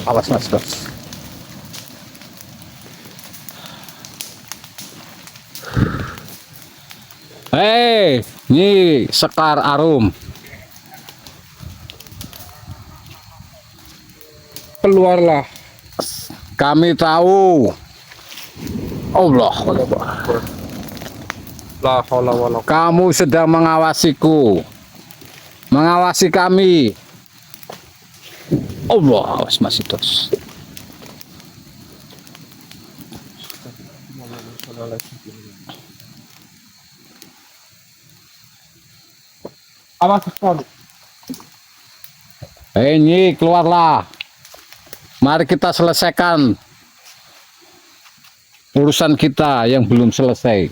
Awas Mas Dos. Hei, ini Sekar Arum. Keluarlah. Kami tahu. Allah. La haula wala quwwata. Kamu sedang mengawasiku. Mengawasi kami. Allah, awas masih Dos. Awas sekali. Ini keluarlah. Mari kita selesaikan urusan kita yang belum selesai.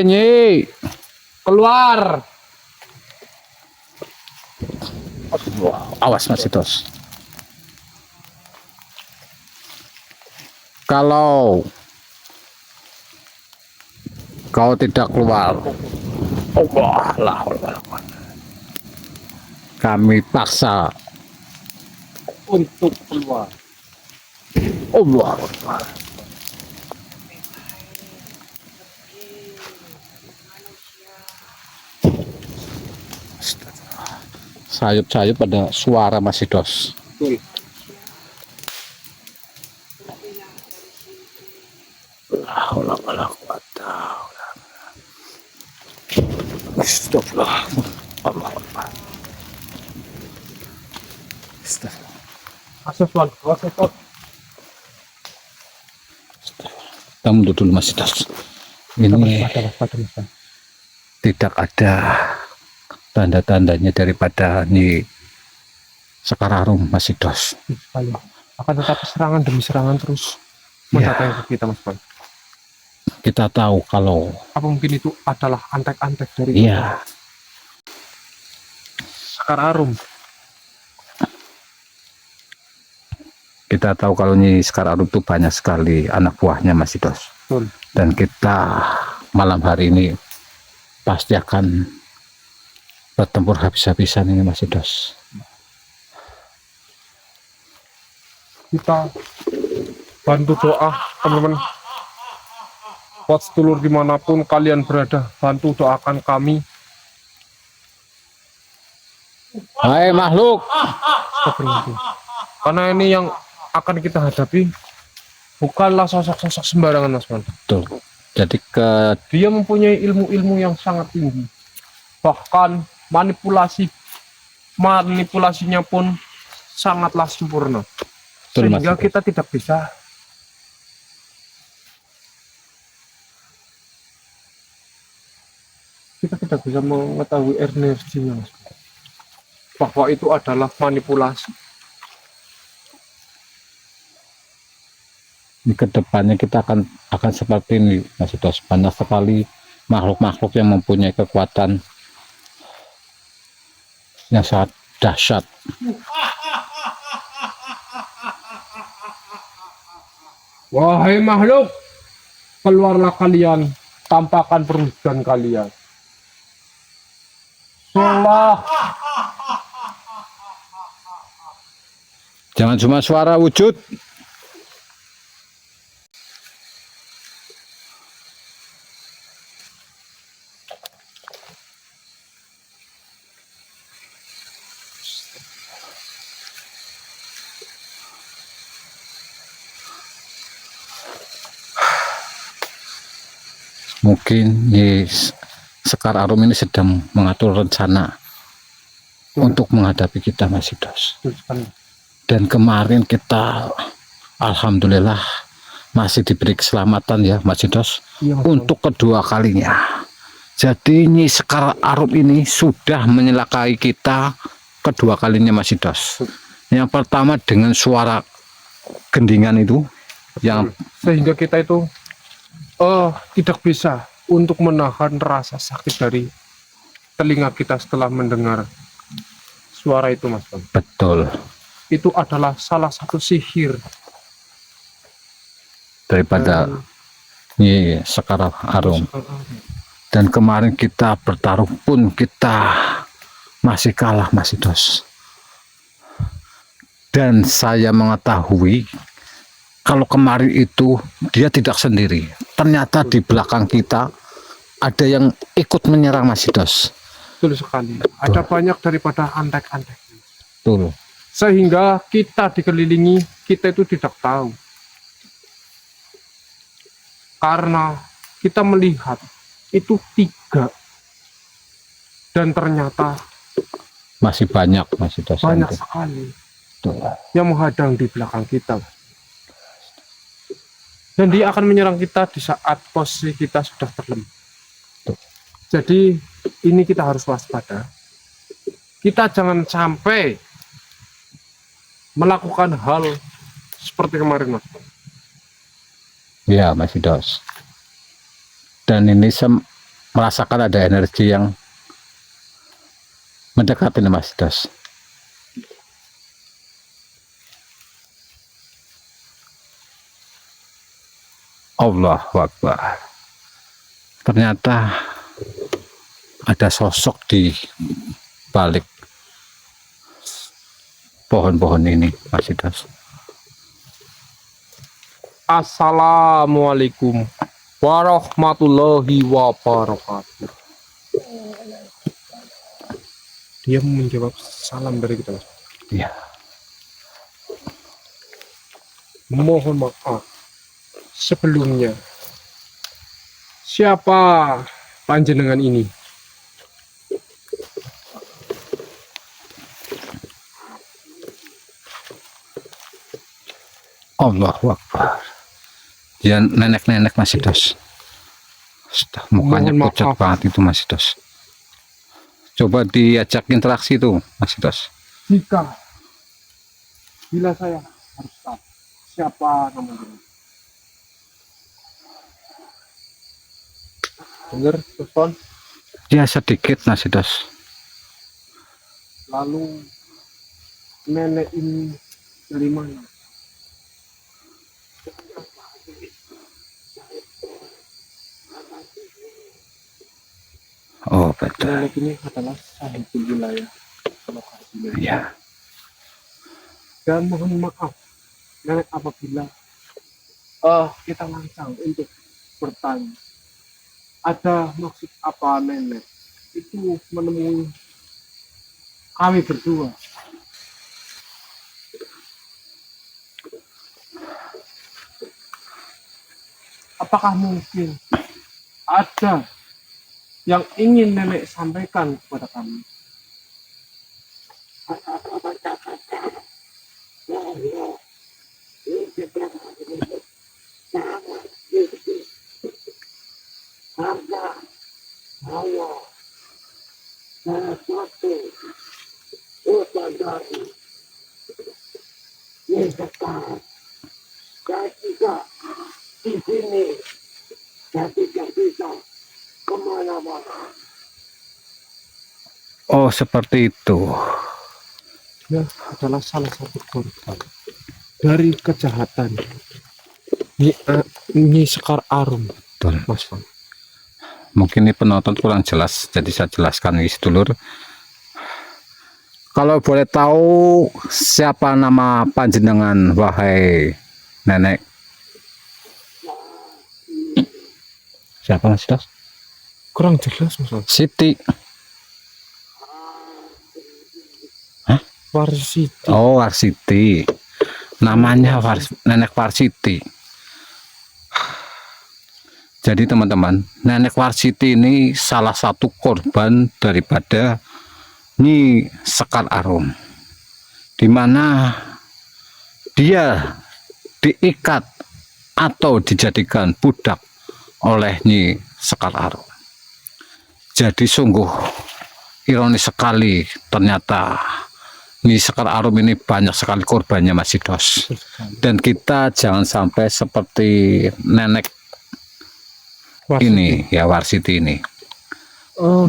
Nyi, Keluar. awas masih Dos. Kalau kau tidak keluar, Allah lah, kami paksa Untuk keluar. Allah. Sayup-sayup pada suara masih Dos. Betul. Astagfirullah. Allah Akbar. Astagfirullah. Aseswan. Kita mundur dulu masih Dos. Ini tidak ada tanda-tandanya daripada nih Sekar Arum masih Dos. Akan tetapi serangan demi serangan terus mendatangi kita, Mas Bang. Kita tahu kalau Apa mungkin itu adalah antek-antek dari iya, Sekar Arum? kita tahu kalau Nyi Sekar Arum itu banyak sekali anak buahnya masih Dos. Betul. Dan kita malam hari ini pasti akan bertempur habis-habisan ini masih Dos. Kita bantu doa, teman-teman. Buat sedulur dimanapun kalian berada, bantu doakan kami. Hai makhluk, Astagfirullahaladzim. Karena ini yang akan kita hadapi bukanlah sosok-sosok sembarangan, Mas Man. betul. Jadi Dia mempunyai ilmu-ilmu yang sangat tinggi. Bahkan manipulasinya pun sangatlah sempurna. Betul, Mas. Sehingga kita tidak bisa mengetahui energinya, Mas. Bahwa itu adalah manipulasi. di kedepannya kita akan seperti ini masih Dos. Banyak sekali makhluk-makhluk yang mempunyai kekuatan yang sangat dahsyat. Wahai makhluk, keluarlah kalian, tampakkan perwujudan kalian. Sholah. Jangan cuma suara wujud. Mungkin Sekar Arum ini sedang mengatur rencana untuk menghadapi kita masih Dos. Dan kemarin kita alhamdulillah masih diberi keselamatan ya masih Dos, Iya, untuk kedua kalinya. Jadi Nyi Sekar Arum ini sudah menyelakai kita kedua kalinya masih Dos. Yang pertama dengan suara gendingan itu yang sehingga kita itu tidak bisa untuk menahan rasa sakit dari telinga kita setelah mendengar suara itu, Mas Bang. betul. itu adalah salah satu sihir daripada Nyi Sekar Arum. Dan kemarin kita bertarung pun kita masih kalah Mas Idos. Dan saya mengetahui kalau kemarin itu dia tidak sendiri. Ternyata di belakang kita ada yang ikut menyerang Mas Idos. Betul sekali. Ada banyak daripada antek-antek. Betul. Sehingga kita dikelilingi, kita itu tidak tahu. Karena kita melihat itu 3. Dan ternyata Masih banyak Mas Idos. banyak sekali Betul. yang menghadang di belakang kita. Dan dia akan menyerang kita di saat posisi kita sudah terlemah. Jadi ini kita harus waspada. Kita jangan sampai melakukan hal seperti kemarin, Mas. Ya Mas Idos. Dan ini saya merasakan ada energi yang mendekati Mas Idos. Allahu Akbar. Ternyata ada sosok di balik pohon-pohon ini Mas Idos. Assalamualaikum warahmatullahi wabarakatuh. Dia menjawab salam dari kita, Mas. Iya. Mohon maaf sebelumnya. Siapa panjenengan ini? Allahu Akbar. Ya nenek-nenek Mas Idos. Mukanya Mohon pucat maaf. banget itu Mas Idos. Coba diajak interaksi tuh Mas Idos. Bila saya harus tahu siapa namanya. Dengar telepon, Ya sedikit Mas Idos. lalu nenek ini dari mana? Oh betul. Nenek ini adalah sahibul wilayah lokasi ini. Ya. Dan mohon maaf, nenek apabila kita lancang untuk bertanya, ada maksud apa nenek itu menemui kami berdua? Apakah mungkin ada yang ingin nenek sampaikan kepada kami? Oh seperti itu. Dia adalah salah satu korban dari kejahatan Nyi Sekar Arum, Betul. Mas Fan. Mungkin ini penonton kurang jelas, jadi saya jelaskan ini sedulur. Kalau boleh tahu siapa nama panjenengan wahai nenek? Siapa Mas Idos? Kurang jelas, Mas Fan. Siti. Warsiti. Oh Warsiti. Namanya nenek Warsiti. Jadi teman-teman, nenek Warsiti ini salah satu korban daripada Nyi Sekar Arum, di mana dia diikat atau dijadikan budak oleh Nyi Sekar Arum. Jadi sungguh ironis sekali, ternyata Nyi Sekar Arum ini banyak sekali korbannya Mas Idos. Dan kita jangan sampai seperti nenek Warsiti. ini ya Warsiti ini.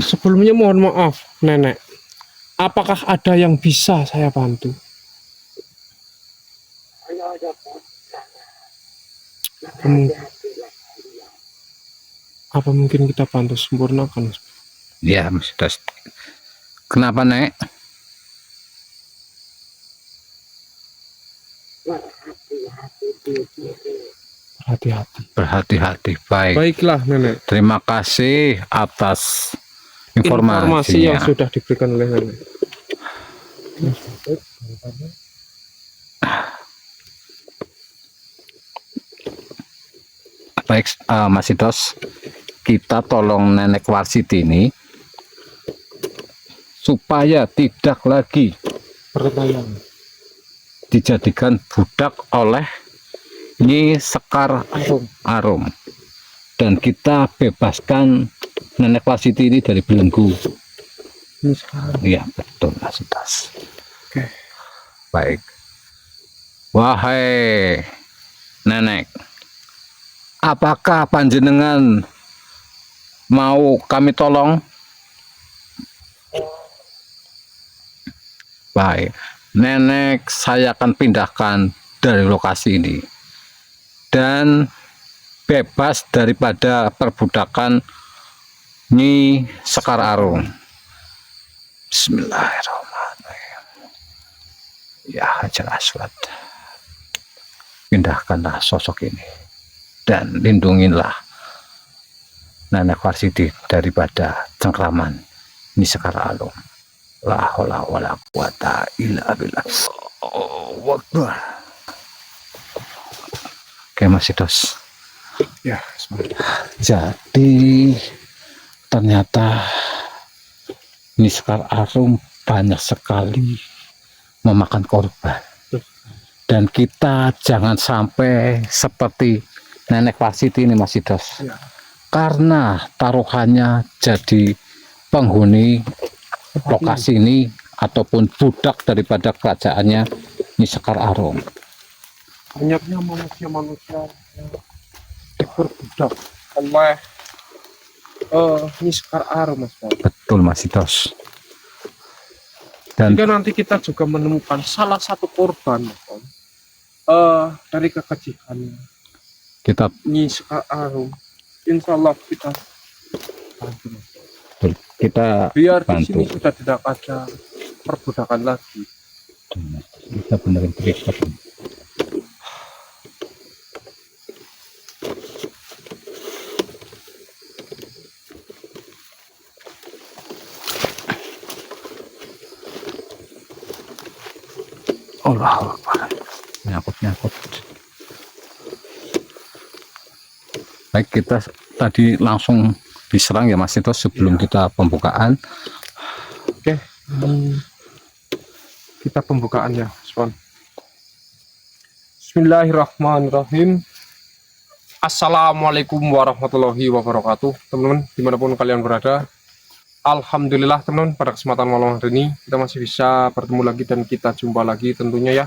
Sebelumnya mohon maaf, nenek. Apakah ada yang bisa saya bantu? Apa mungkin kita bantu sempurnakan? Ya, Mas Dos. Kenapa, Nek? Hati-hati. Berhati-hati. Baik. Baiklah, Nenek. Terima kasih atas Informasi yang informasinya. sudah diberikan oleh Nenek. Baik, Mas Dos, kita tolong Nenek Warsiti ini supaya tidak lagi Pertanyaan. dijadikan budak oleh Nyi Sekar Arum, dan kita bebaskan Nenek Warsiti ini dari belenggu. Ini sekarang. Iya, betul, Mas Dos. Oke. Baik. Wahai Nenek, apakah panjenengan mau kami tolong? Baik, Nenek saya akan pindahkan dari lokasi ini dan bebas daripada perbudakan Nyi Sekar Arum. Bismillahirrahmanirrahim. Ya Hajar Aswad, pindahkanlah sosok ini dan lindungilah Nenek Warsiti daripada cengkraman Nyi Sekar Arum. La haula wala quwata illa billah. Allahu Akbar. Oke, Mas Dos. Ya, Jadi ternyata Nyi Sekar Arum banyak sekali memakan korban. Dan kita jangan sampai seperti Nenek Warsiti ini, Mas Dos. Ya. Karena taruhannya jadi penghuni lokasi ini ataupun budak daripada kerajaannya Nyi Sekar Arum. Banyaknya manusia-manusia yang diperbudak oleh Nyi Sekar Arum, Mas Bang. Betul, Mas Dos. Dan jika nanti kita juga menemukan salah satu korban, Mas Bang, dari kekejian kita Nyi Sekar Arum, insya Allah kita bantu, Mas. kita Biar di bantu. sini sudah tidak ada perbudakan lagi. Kita benerin tripod. Allahu Akbar. Nyangkut. Baik, kita tadi langsung diserang ya Mas Dos sebelum kita pembukaan. Oke, kita pembukaannya, Spon. Bismillahirrahmanirrahim. Assalamualaikum warahmatullahi wabarakatuh, teman-teman dimanapun kalian berada. Alhamdulillah teman-teman, pada kesempatan malam hari ini kita masih bisa bertemu lagi dan kita jumpa lagi tentunya ya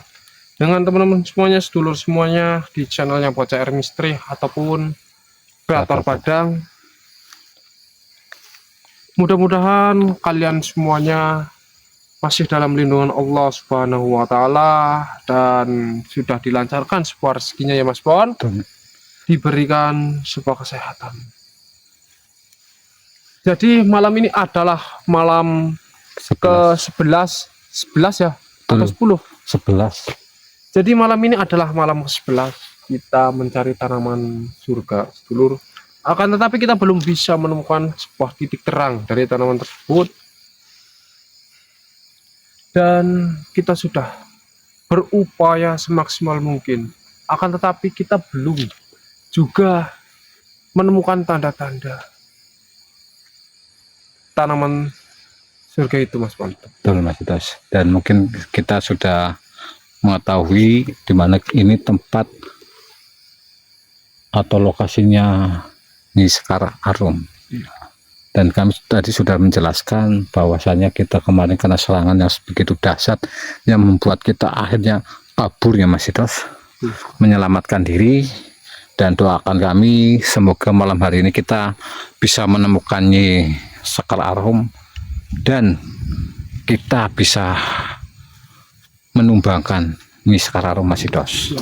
dengan teman-teman semuanya, sedulur semuanya di channelnya Bocah Air Misteri ataupun Kreator Padang. Mudah-mudahan kalian semuanya masih dalam lindungan Allah Subhanahu wa Ta'ala dan sudah dilancarkan sebuah rezekinya ya Mas Bon, diberikan sebuah kesehatan. Jadi malam ini adalah malam ke-11 ya atau 10? 11. Jadi malam ini adalah malam ke-11 kita mencari tanaman surga, sedulur. Akan tetapi kita belum bisa menemukan sebuah titik terang dari tanaman tersebut. Dan kita sudah berupaya semaksimal mungkin. Akan tetapi kita belum juga menemukan tanda-tanda tanaman surga itu, Mas Bon. Betul, Mas Dos. Dan mungkin kita sudah mengetahui di mana ini tempat atau lokasinya Nyi Sekar Arum. Dan kami tadi sudah menjelaskan bahwasanya kita kemarin kena serangan yang begitu dahsyat yang membuat kita akhirnya kabur ya Mas Dos, menyelamatkan diri. Dan doakan kami semoga malam hari ini kita bisa menemukan Nyi Sekar Arum dan kita bisa menumbangkan mie Sekar Arum Mas Idos.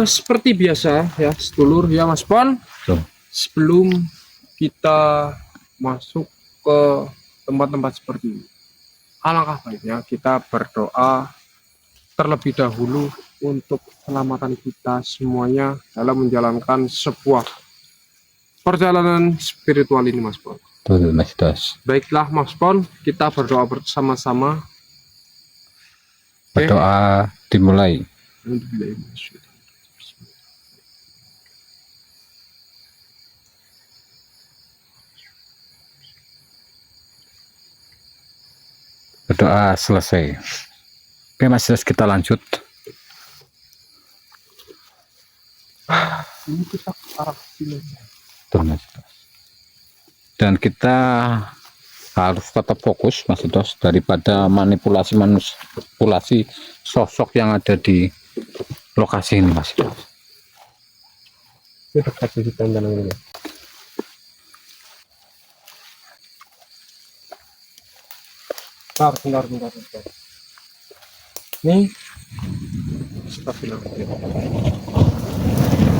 Seperti biasa ya sedulur ya Mas Pon, Tuh. sebelum kita masuk ke tempat-tempat seperti ini, alangkah baiknya kita berdoa terlebih dahulu untuk keselamatan kita semuanya dalam menjalankan sebuah perjalanan spiritual ini Mas Pon. Betul Mas Idos. Baiklah Mas Pon, kita berdoa bersama-sama. Oke. Berdoa dimulai. Berdoa selesai. Oke Mas Idos, kita lanjut. Ini kita ke arah sini. Betul, Mas Idos. Dan kita harus tetap fokus Mas Idos daripada manipulasi sosok yang ada di lokasi ini Mas Idos. Ini dekat di tenda ini. Bentar. Nih.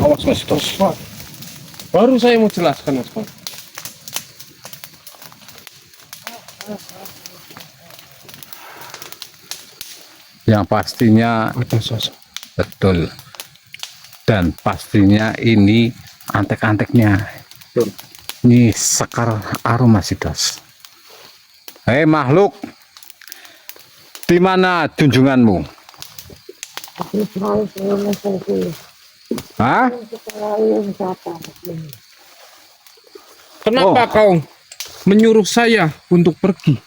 Awas Mas Idos. Baru saya mau jelaskan Mas Pon. Yang pastinya Ada sosok. betul. Dan pastinya ini antek-anteknya. Betul. Ini Sekar Arum Mas Idos. Hei makhluk, di mana junjunganmu? Hah? Kenapa kau menyuruh saya untuk pergi?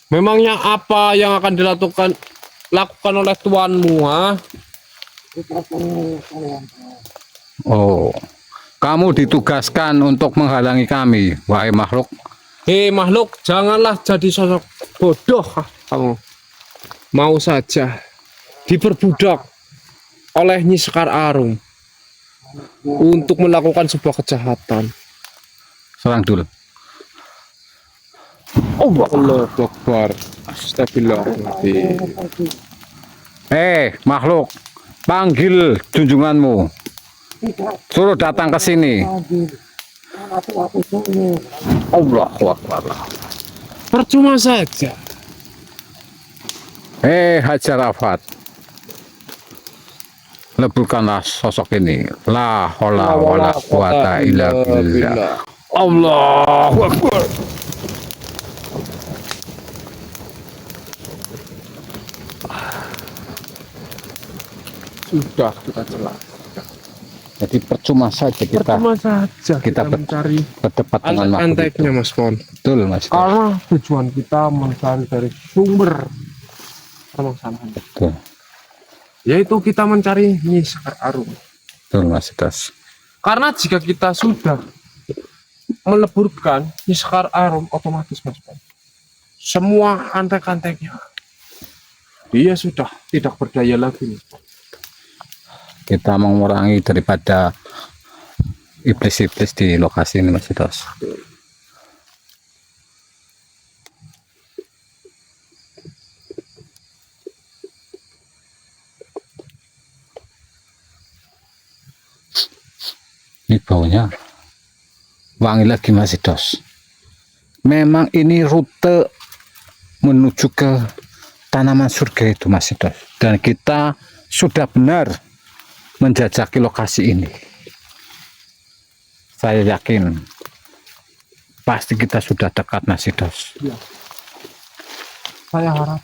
Memangnya apa yang akan lakukan oleh tuanmu, ha? Oh, kamu ditugaskan untuk menghalangi kami, wahai makhluk. Hei makhluk, janganlah jadi sosok bodoh kamu. Mau saja diperbudak oleh Nyi Sekar Arum untuk melakukan sebuah kejahatan. Serang dulu. Allah Akbar. Astagfirullahaladzim. Makhluk, panggil junjunganmu. Suruh datang ke sini. Allahu Akbar. Percuma saja. Hajar Arafat, leburkanlah sosok ini. La haula wala quwata illa billah. Allahu Akbar. Sudah kita jelas. Jadi percuma saja kita mencari berdebat dengan makhluk antek-anteknya itu. Mas Pon. Betul Mas. Karena tujuan kita mencari dari sumber permasalahan. Betul. Yaitu kita mencari Nyi Sekar Arum. Betul Mas Idos. Karena jika kita sudah meleburkan Nyi Sekar Arum, otomatis Mas Pon, semua antek-anteknya dia sudah tidak berdaya lagi Mas Pon. Kita mengurangi daripada iblis-iblis di lokasi ini Mas Idos. Ini baunya wangi lagi Mas Idos. Memang ini rute menuju ke tanaman surga itu Mas Idos. Dan kita sudah benar menjajaki lokasi ini. Saya yakin pasti kita sudah dekat Mas Idos. Ya. Saya harap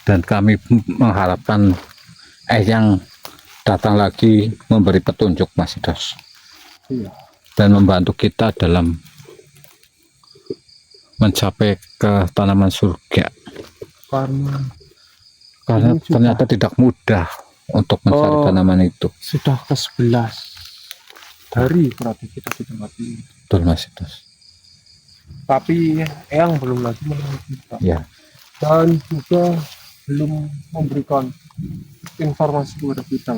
Dan kami mengharapkan yang datang lagi memberi petunjuk Mas Idos. iya. Dan membantu kita dalam mencapai ke tanaman surga. Karena ini ternyata tidak mudah untuk mencari tanaman itu. sudah ke-11 hari berarti kita di tempat ini. Betul Mas Idos. Tapi Eyang belum lagi menemui kita. Ya, Dan juga belum memberikan informasi kepada kita.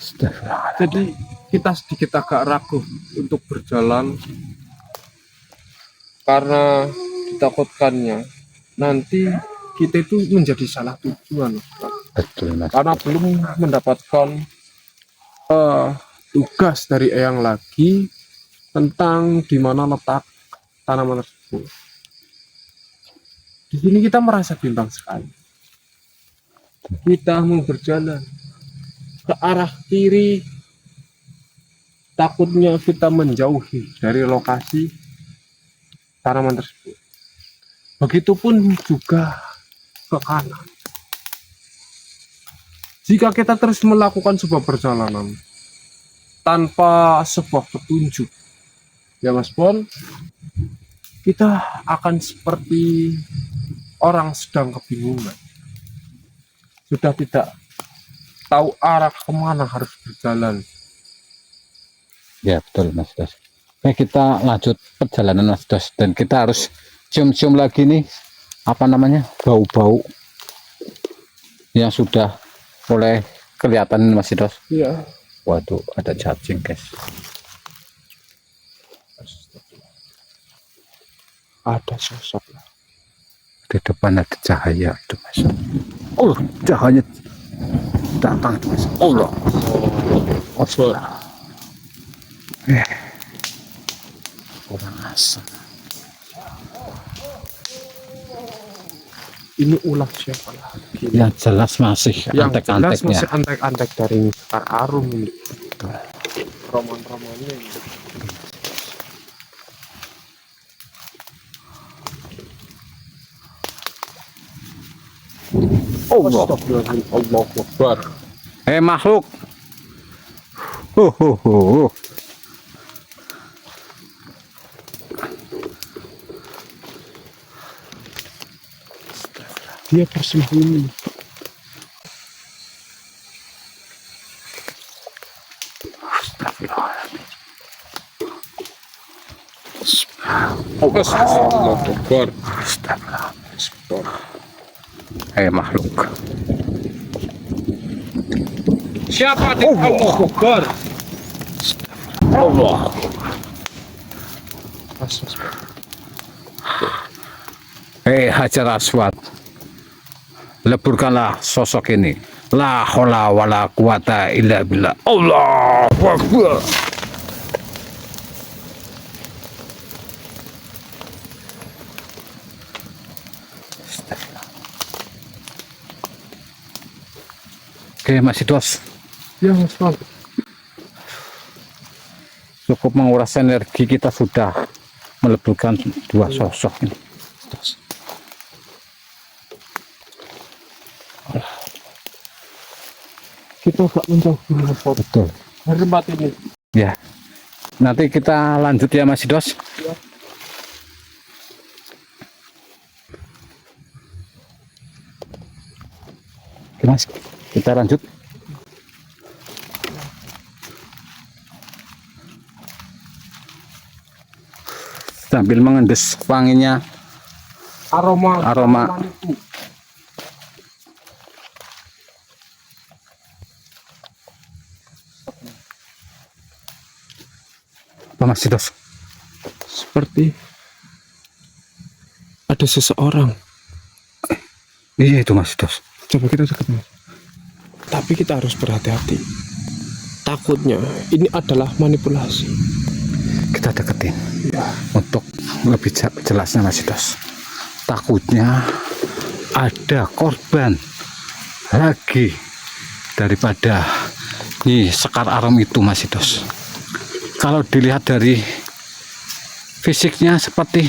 Astagfirullah. Jadi kita sedikit agak ragu untuk berjalan karena ditakutkannya nanti kita itu menjadi salah tujuan, Ustaz. Betul Mas. Karena belum mendapatkan tugas dari Eyang lagi tentang di mana letak tanaman tersebut. Di sini kita merasa bimbang sekali. Kita mau berjalan ke arah kiri, takutnya kita menjauhi dari lokasi tanaman tersebut. Begitupun juga ke kanan. Jika kita terus melakukan sebuah perjalanan tanpa sebuah petunjuk, ya Mas Bon, kita akan seperti orang sedang kebingungan. Sudah tidak tahu arah kemana harus berjalan. Ya betul Mas Dos. Oke, kita lanjut perjalanan Mas Dos, dan kita harus cium-cium lagi nih apa namanya, bau-bau yang sudah mulai kelihatan Mas Dos. Iya. Waduh, ada cacing guys. Ada sosok. Di depan ada cahaya itu Mas. Oh, cahaya datang itu Mas. Allah. Allah. Kurang asam. Ini ulah siapa lagi? Yang jelas masih Yang jelas antek-anteknya. masih antek-antek dari Sekar Arum ini. Roman-romannya ini. Allah. Astagfirullahaladzim, Allahu Akbar. Makhluk. Ho. Dia bersembunyi. Allahu Akbar. Makhluk. Siapa di Allahu Akbar? Allah. Hajar Aswad, leburkanlah sosok ini. La haula wala quwata illa billah. Allahu Akbar. Oke, masih dos. Ya Mas Bang. Cukup menguras energi, kita sudah meleburkan dua sosok ini. Kita gak menjauh dulu. Betul. Dari tempat ini. Ya. Nanti kita lanjut ya Mas Dos. Ya. Oke, Mas, kita lanjut. Sambil mengendes wanginya Aroma. Itu. Apa Mas Dos? Seperti ada seseorang. Iya itu Mas Dos. Coba kita dekat Mas. Tapi kita harus berhati-hati. Takutnya ini adalah manipulasi. Kita deketin Ya. untuk lebih jelasnya Mas Dos. Takutnya ada korban lagi daripada Sekar Arum itu Mas Dos. Kalau dilihat dari fisiknya seperti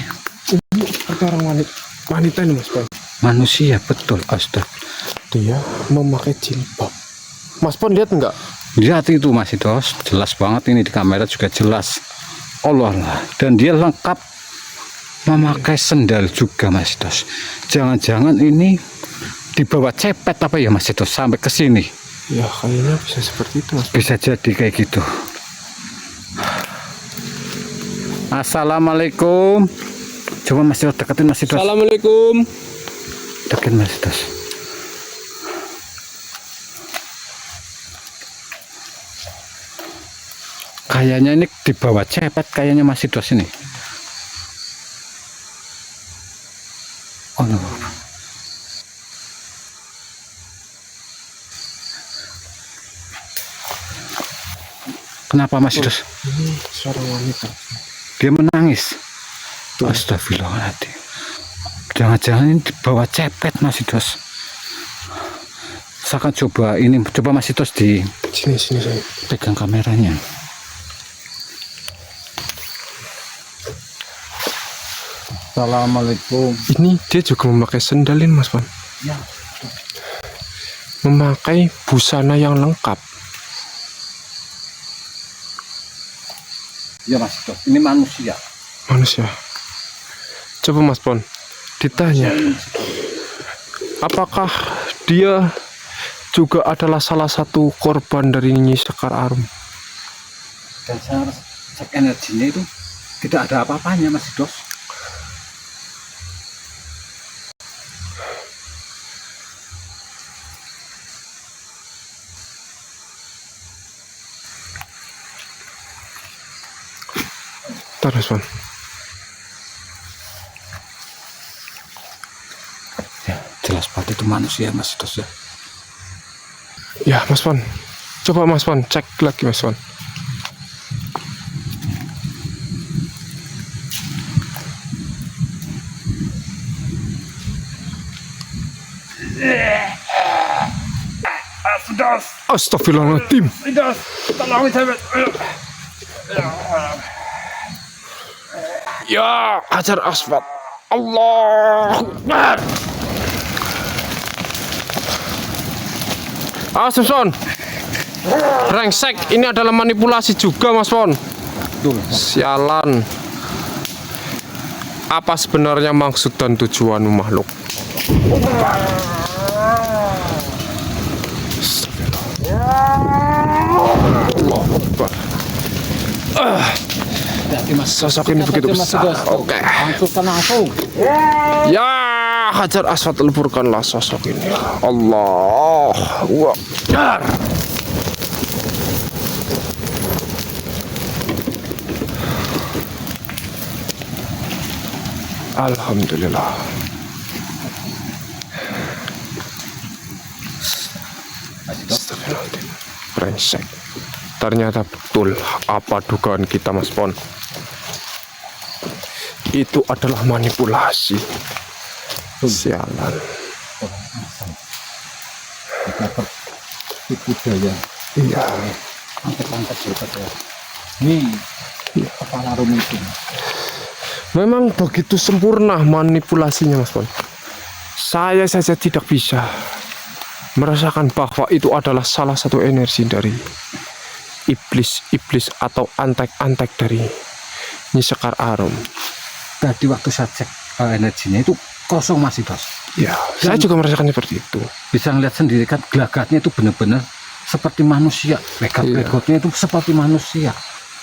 Orang wanita ini Mas Bang. manusia, betul. Astaga. Dia memakai jilbab. Mas Pon lihat enggak? Lihat itu Mas Dos, jelas banget ini di kamera juga jelas. Allah lah. Dan dia lengkap memakai sendal juga Mas Dos. Jangan-jangan ini dibawa cepet apa ya Mas Dos sampai ke sini. Ya kayaknya bisa seperti itu Mas. Bisa jadi kayak gitu. Assalamualaikum. Coba Mas Dos deketin Mas Dos. Assalamualaikum. Deketin Mas Dos. Kayaknya ini di bawah cepet kayaknya masih dos ini. Oh no. Kenapa masih dos? Ini suara wanita. Dia menangis. Astagfirullahaladzim. Jangan-jangan ini di bawah cepet masih dos. Saya akan coba ini, coba masih dos di Sini sini. pegang kameranya. Assalamualaikum. Ini dia juga memakai sendalin Mas Pan. Ya. Memakai busana yang lengkap. Ya Mas Dos, ini manusia. Manusia. Coba Mas Pon ditanya, apakah dia juga adalah salah satu korban dari Nyi Sekar Arum? Dan saya harus cek energinya itu tidak ada apa-apanya Mas Dos. Ntar Mas Pon. Ya, jelas banget itu manusia Mas Dos ya. Ya Mas Pon, coba Mas Pon cek lagi Mas Pon. Astagfirullahaladzim. Ya, hajar asfal. Allahu Akbar. Son. Rengsek, ini adalah manipulasi juga Mas Pon. Sialan. Apa sebenarnya maksud dan tujuan makhluk? Allahu Akbar. Sosok ini begitu besar. Oke. Langsung. Ya, hajar aswad, leburkanlah sosok ini. Allah Akbar. Alhamdulillah. Astagfirullahaladzim. Brengsek. Ternyata betul apa dugaan kita Mas Pon. Itu adalah manipulasi. Sialan. Itu daya. Iya. Angkat-angkat juga ya. Nih, kepala Rum itu. Memang begitu sempurna manipulasinya Mas Pon. Saya saja tidak bisa merasakan bahwa itu adalah salah satu energi dari iblis atau antek-antek dari Nyi Sekar Arum. Tadi waktu saya cek energinya itu kosong masih Dos. Ya, saya juga merasakan seperti itu. Bisa ngeliat sendiri kan gelagatnya itu benar-benar seperti manusia. Gelagatnya itu seperti manusia.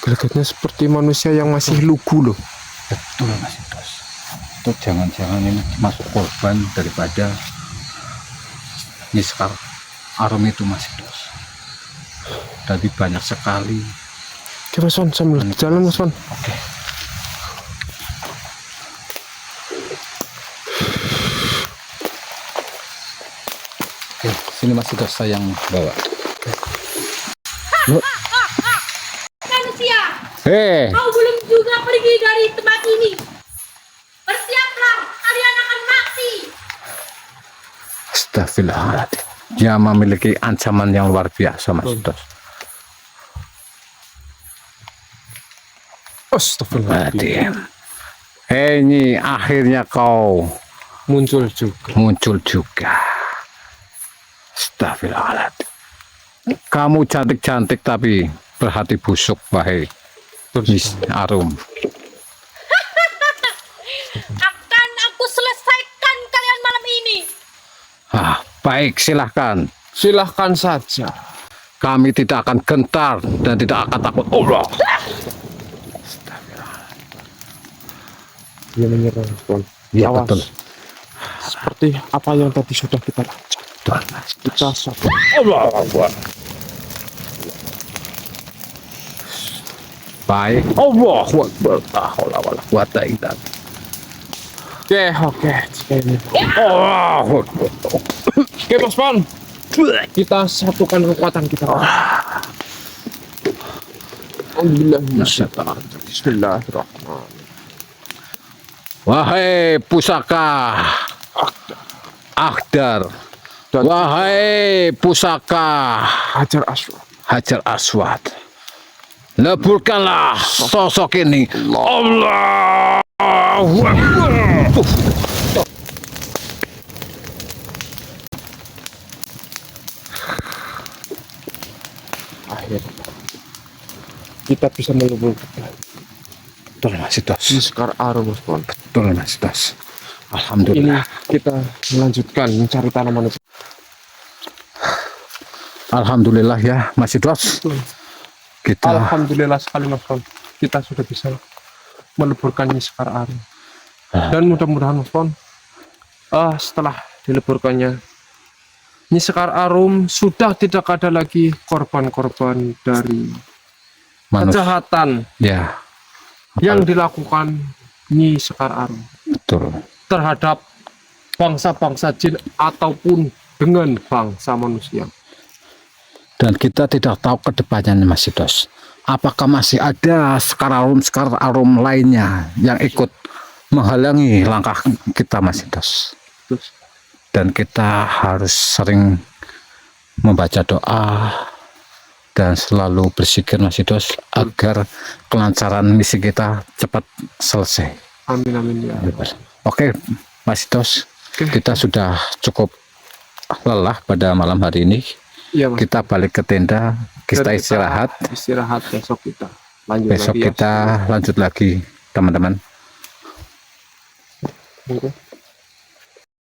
Gelagatnya seperti manusia yang masih lugu loh. Betul masih Dos. Itu jangan-jangan ini masuk korban daripada Nyi Sekar Arum itu masih Dos. Tadi banyak sekali. Oke Mas Wan, sambil jalan Mas Wan. Oke. Oke, sini masih Dos saya yang bawa. Manusia, Hei, kau belum juga pergi dari tempat ini. Bersiaplah, kalian akan mati. astagfirullahaladzim. Dia memiliki ancaman yang luar biasa Mas Dos. Astagfirullahaladzim. Hei, ini akhirnya kau Muncul juga. Astagfirullahaladzim. Kamu cantik-cantik tapi berhati busuk, wahai Nyi Arum. Akan aku selesaikan kalian malam ini. Ah, baik, silahkan. Silahkan saja. Kami tidak akan gentar dan tidak akan takut. Allah. Dia menyerang Mas Wan. Iya Awas. betul. Seperti apa yang tadi sudah kita rancang. Betul, Mas. Kita satu. baik. Allahu Akbar. La haula wala quwata illa billah. Oke, jika ini. Allahu Akbar. Oke, Mas Pon. Kita satukan kekuatan kita. Alhamdulillah. Bismillahirrahmanirrahim. Wahai pusaka Akhdar, wahai pusaka Hajar Aswad. Hajar Aswad, leburkanlah sosok ini. Allahu Akbar. Akhirnya kita bisa melumpuhkan Betul Mas Dos. di Sekar Arum, Mas Pon. Betul Mas Dos. Ini Alhamdulillah. kita melanjutkan mencari tanaman itu. Alhamdulillah ya Mas Dos. Kita Alhamdulillah sekali, Mas Pon. Kita sudah bisa meleburkannya Sekar Arum. Dan mudah-mudahan, Mas Pon, setelah dileburkannya Nyi Sekar Arum sudah tidak ada lagi korban-korban dari kejahatan ya yang dilakukan Nyi Sekar Arum betul. terhadap bangsa-bangsa jin ataupun dengan bangsa manusia. Dan kita tidak tahu kedepannya Mas Dos. Apakah masih ada Sekar Arum lainnya yang ikut menghalangi langkah kita Mas Dos. Terus, Dan kita harus sering membaca doa dan selalu bersikir Mas Dos agar kelancaran misi kita cepat selesai. amin amin ya. Oke Mas Dos, Oke. kita sudah cukup lelah pada malam hari ini. Iya, Mas. Kita balik ke tenda, kita Dan istirahat. Istirahat besok kita lanjut Besok lagi ya. kita lanjut lagi teman-teman. Monggo.